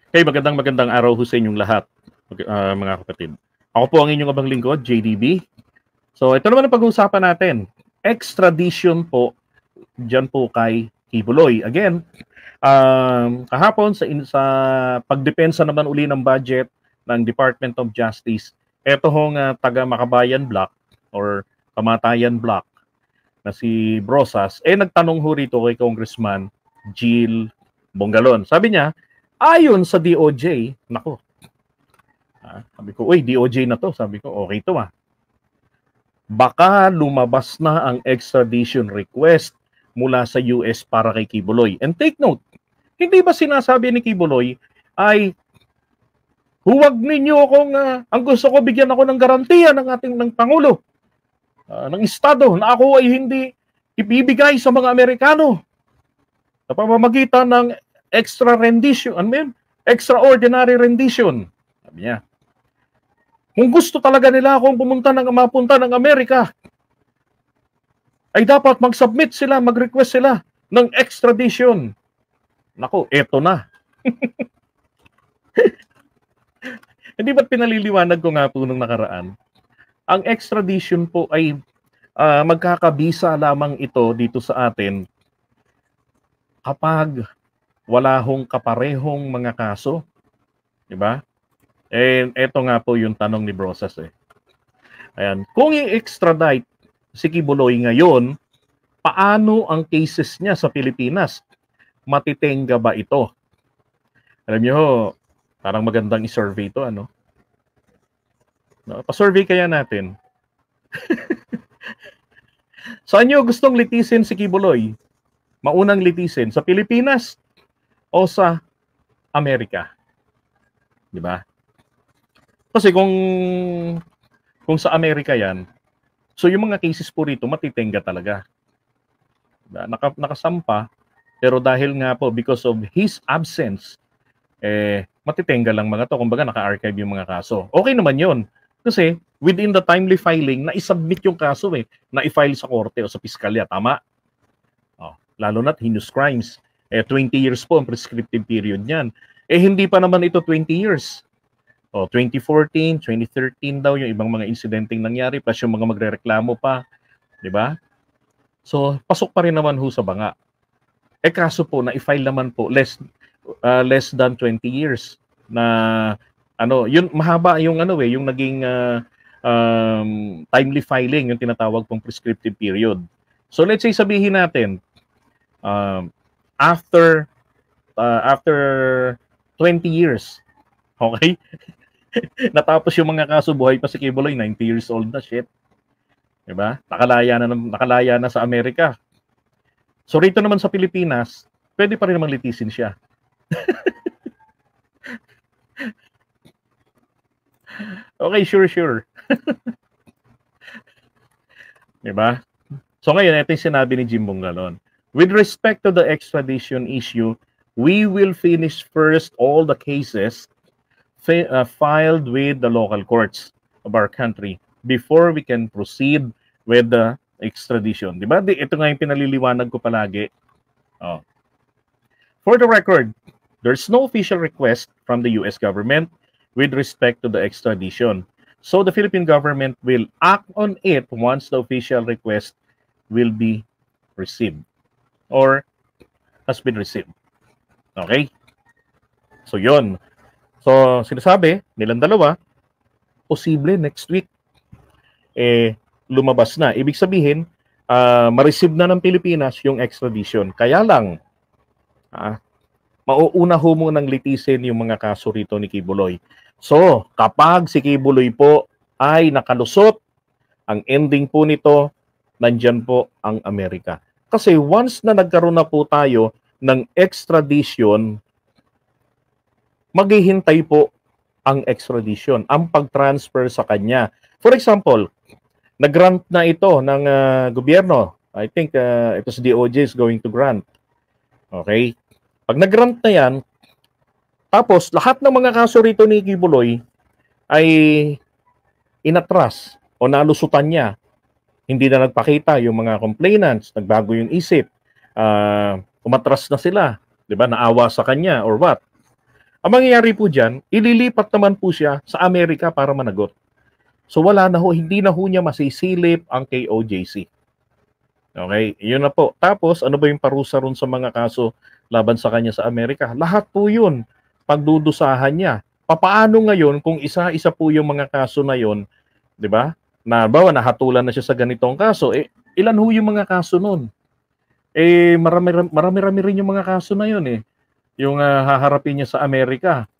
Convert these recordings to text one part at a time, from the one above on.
Hey, magandang araw ho sa inyong lahat, mga kapatid. Ako po ang inyong abang lingkod, JDB. So, ito naman ang pag-uusapan natin. Extradition po, dyan po kay Kibuloy. Again, kahapon sa pagdepensa naman uli ng budget ng Department of Justice, eto hong taga Makabayan Block or Kamatayan Block na si Brosas, nagtanong ho rito kay Congressman Jill Bongalon. Sabi niya, ayon sa DOJ, nako, sabi ko, uy, DOJ na to. Sabi ko, okay to baka lumabas na ang extradition request mula sa US para kay Kibuloy. And take note, hindi ba sinasabi ni Kibuloy ay huwag ninyo akong, ang gusto ko bigyan ako ng garantiya ng Pangulo, ng Estado, na ako ay hindi ibibigay sa mga Amerikano sa pamamagitan ng extraordinary rendition. Sabi niya, kung gusto talaga nila akong mapunta ng Amerika, ay dapat mag-submit sila, mag-request sila ng extradition. Nako, eto na. Hindi ba't pinaliliwanag ko nga po nung nakaraan? Ang extradition po ay magkakabisa lamang ito dito sa atin kapag wala hong kaparehong mga kaso. Diba? And eto nga po yung tanong ni Brosas Ayan, kung i-extradite si Kibuloy ngayon, paano ang cases niya sa Pilipinas? Matitenga ba ito? Alam niyo, parang magandang i-survey ito, ano? No, pa-survey kaya natin. Saan niyo gustong litisin si Kibuloy? Maunang litisin sa Pilipinas o sa Amerika? Di ba? Kasi kung sa Amerika yan, so yung mga cases po rito, matitenga talaga. Nakasampa, pero dahil nga po, because of his absence, matitenga lang mga to. Kumbaga, naka-archive yung mga kaso. Okay naman yun. Kasi, within the timely filing, na-submit yung kaso na-i-file sa korte o sa piskalya. Tama? Lalo na't heinous crimes. 20 years po ang prescriptive period niyan. Hindi pa naman ito 20 years. 2014, 2013 daw yung ibang mga insidenteng nangyari, plus yung mga magrereklamo pa. Di ba? So, pasok pa rin naman ho sa banga. Kaso po, na-i-file naman po less than 20 years na yun mahaba yung yung naging timely filing, yung tinatawag pong prescriptive period. So let's say sabihin natin after 20 years, okay? Natapos yung mga kaso, buhay pa si Kibuloy, 90 years old na, shit. Diba? Nakalaya na sa Amerika. So rito naman sa Pilipinas, pwede pa rin namang litisin siya. Okay, sure. Diba? So ngayon, ito yung sinabi ni Jim Bongalon. With respect to the extradition issue, we will finish first all the cases filed with the local courts of our country before we can proceed with the extradition. Diba? Ito nga yung pinaliliwanag ko palagi. For the record, there's no official request from the US government with respect to the extradition. So the Philippine government will act on it once the official request will be received or has been received. Okay? So yun. So sinasabi nilang dalawa, posible next week lumabas na. Ibig sabihin, ma-receive na ng Pilipinas yung extradition. Kaya lang, mauuna ho munang litisin yung mga kaso rito ni Kibuloy. So, kapag si Kibuloy po ay nakalusot, ang ending po nito, nandyan po ang Amerika. Kasi once na nagkaroon na po tayo ng extradition, maghihintay po ang extradition, ang pag-transfer sa kanya. For example, nag-grant na ito ng gobyerno. I think it was DOJ is going to grant. Okay? Pag nag-grant na yan, tapos lahat ng mga kaso rito ni Kibuloy ay inatras o nalusutan niya. Hindi na nagpakita yung mga complainants, nagbago yung isip, umatras na sila, 'di ba? Naawa sa kanya or what? Ang mangyayari po dyan, ililipat naman po siya sa Amerika para managot. So wala na ho, hindi na ho niya masisilip ang KOJC. Okay, yun na po. Tapos, ano ba yung parusa ron sa mga kaso laban sa kanya sa Amerika? Lahat po yun, pagdudusahan niya. Papaano ngayon kung isa-isa po yung mga kaso na yun, di ba? Na bawa nahatulan na siya sa ganitong kaso, ilan ho yung mga kaso nun? Marami-rami rin yung mga kaso na yun eh. Yung haharapin niya sa Amerika.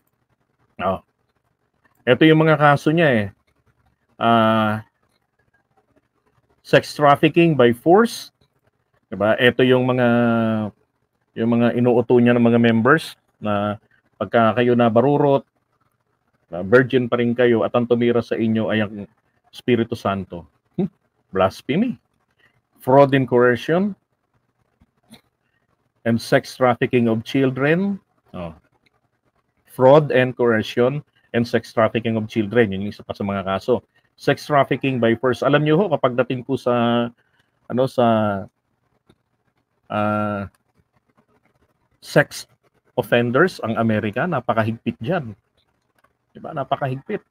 Oh. Ito yung mga kaso niya eh. Sex trafficking by force, 'di ba? Ito yung mga inuuto niya ng mga members na pagka kayo nabarurot, virgin pa rin kayo at ang tumira sa inyo ay ang Espiritu Santo. Blasphemy, fraud and coercion, and sex trafficking of children. Fraud and coercion and sex trafficking of children, yun yung isa pa sa mga kaso. Sex trafficking by force. Alam niyo ho, kapag dating po sa sex offenders ang Amerika, napakahigpit diyan. 'Di ba? Napakahigpit.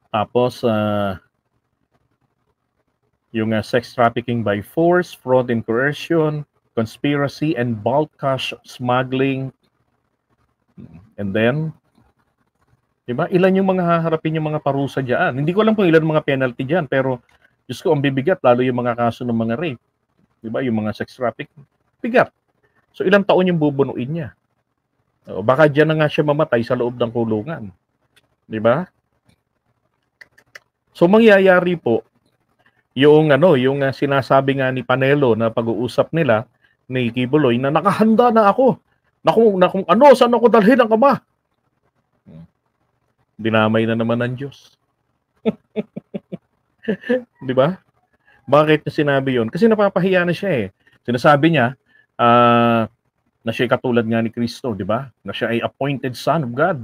Tapos yung sex trafficking by force, fraud and coercion, conspiracy and bulk cash smuggling. And then, diba, ilan yung mga haharapin yung mga parusa diyan? Hindi ko alam kung ilan mga penalty diyan, pero Diyos ko, ang bibigat, lalo yung mga kaso ng mga rape. Diba, yung mga sex trafficking. Bigat. So, ilang taon yung bubunuin niya? Baka diyan na nga siya mamatay sa loob ng kulungan. Diba? So, mangyayari po, yung sinasabi nga ni Panelo na pag-uusap nila ni Kibuloy na nakahanda na ako. Saan ako dalhin ang Ama? Dinamay na naman ng Diyos. Di ba? Bakit niya sinabi yon? Kasi napapahiya na siya eh. Sinasabi niya na siya ay katulad nga ni Kristo, di ba? Na siya ay appointed son of God.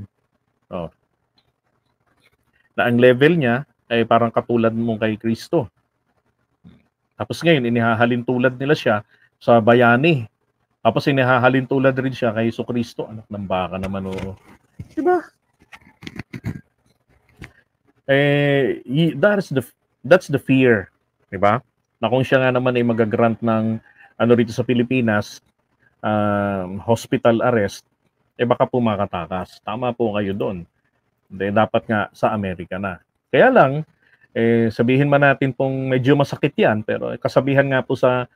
Na ang level niya ay parang katulad mo kay Kristo. Tapos ngayon, inihahalin tulad nila siya sa bayani. Tapos inihahalin tulad rin siya kay Jesucristo. Anak ng baka naman, oo. Diba? That's the fear. Diba? Na kung siya nga naman ay magagrant ng rito sa Pilipinas, hospital arrest, baka po makatakas. Tama po kayo doon. Dapat nga sa Amerika na. Kaya lang, sabihin man natin pong medyo masakit yan, pero kasabihan nga po sa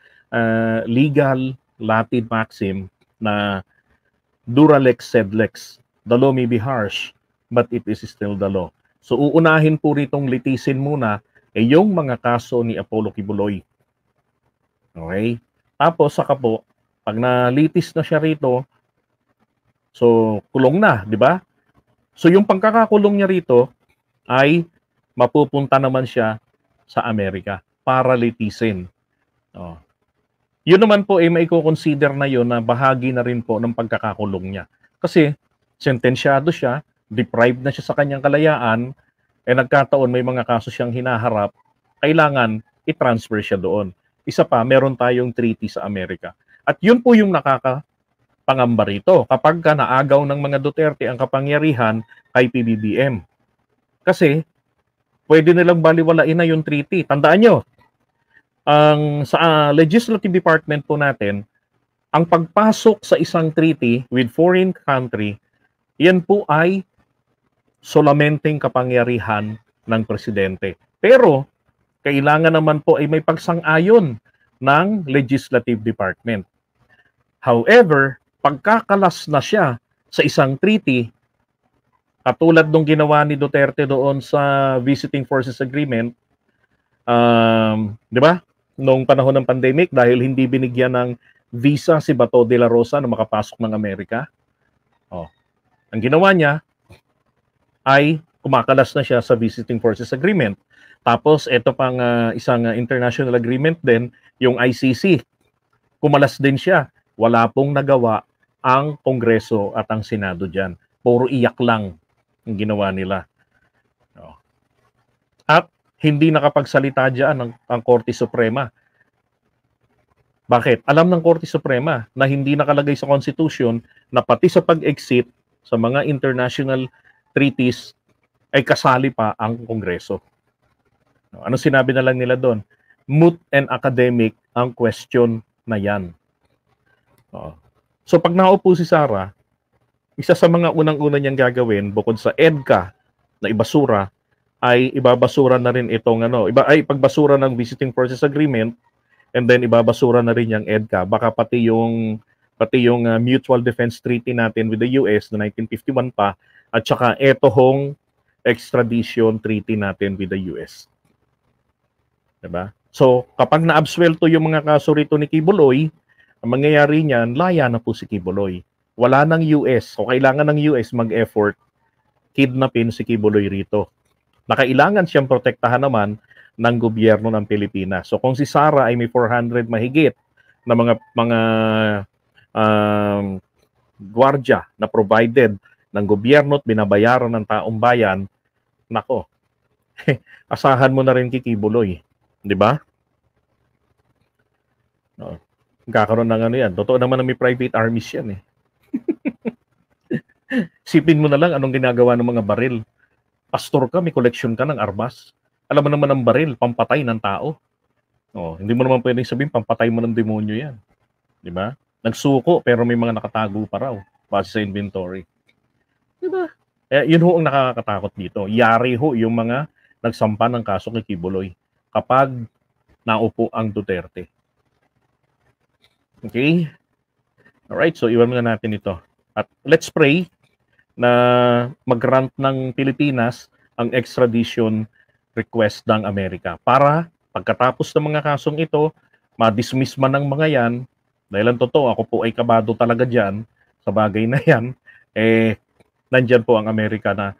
legal Latin maxim na dura lex sed lex. The law may be harsh, but it is still the law. So uunahin po ritong litisin muna yung mga kaso ni Apollo Kibuloy. Okay? Tapos saka po, pag nalitis na siya rito, so kulong na, di ba? So yung pagkakakulong niya rito ay mapupunta naman siya sa Amerika para litisin. Yun naman po ay maiko-consider na yun na bahagi na rin po ng pagkakakulong niya. Kasi sentensyado siya, deprived na siya sa kanyang kalayaan, nagkataon may mga kaso siyang hinaharap, kailangan i-transfer siya doon. Isa pa, meron tayong treaty sa Amerika. At yun po yung nakakapangamba rito kapag naagaw ng mga Duterte ang kapangyarihan kay PBBM. Kasi pwede nilang baliwalain na yung treaty. Tandaan nyo, sa legislative department po natin, ang pagpasok sa isang treaty with foreign country, yan po ay solamenteng kapangyarihan ng presidente. Pero, kailangan naman po ay may pagsang-ayon ng legislative department. However, pagkakalas na siya sa isang treaty, katulad nung ginawa ni Duterte doon sa Visiting Forces Agreement, di ba? Noong panahon ng pandemic, dahil hindi binigyan ng visa si Bato de la Rosa na makapasok ng Amerika. Ang ginawa niya ay kumakalas na siya sa Visiting Forces Agreement. Tapos, ito pang isang international agreement din, yung ICC. Kumalas din siya. Wala pong nagawa ang Kongreso at ang Senado dyan. Puro iyak lang ang ginawa nila. At hindi nakapagsalita dyan ang Korte Suprema. Bakit? Alam ng Korte Suprema na hindi nakalagay sa Constitution na pati sa pag-exit sa mga international treaties ay kasali pa ang Kongreso. Ano sinabi na lang nila doon? Moot and academic ang question na yan. So pag naupo si Sara, isa sa mga unang-una niyang gagawin bukod sa EDCA na ibasura ay ibabasura na rin itong pagbasura ng Visiting Forces Agreement, and then ibabasura na rin yung EDCA. Baka pati yung Mutual Defense Treaty natin with the US na 1951 pa, at saka hong extradition treaty natin with the US. Diba? So, kapag na-absuelto yung mga kaso rito ni Kibuloy, ang mangyayari niyan, laya na po si Kibuloy. Wala ng US, o kailangan ng US mag-effort kidnapin si Kibuloy rito. Nakailangan siyang protektahan naman ng gobyerno ng Pilipinas. So kung si Sara ay may 400 mahigit na mga gwardiya na provided ng gobyerno at binabayaran ng taong bayan, nako, asahan mo na rin kay Kibuloy. Di ba? No. Kakaroon ng yan. Totoo naman na may private armies yan eh. Sipin mo na lang anong ginagawa ng mga baril. Pastor ka, may collection ka ng armas. Alam mo naman ang baril, pampatay ng tao. Hindi mo naman pwedeng sabihin, pampatay mo ng demonyo yan. Di ba? Nagsuko, pero may mga nakatago pa raw, base sa inventory. Di ba? Yun ho ang nakakatakot dito. Yari ho yung mga nagsampa ng kaso kay Kibuloy kapag naupo ang Duterte. Okay? Alright, so iwan muna natin ito. At let's pray na mag-grant ng Pilipinas ang extradition request ng Amerika para pagkatapos ng mga kasong ito, ma-dismiss man ng mga yan, dahil ang totoo, ako po ay kabado talaga dyan sa bagay na yan, nandyan po ang Amerika na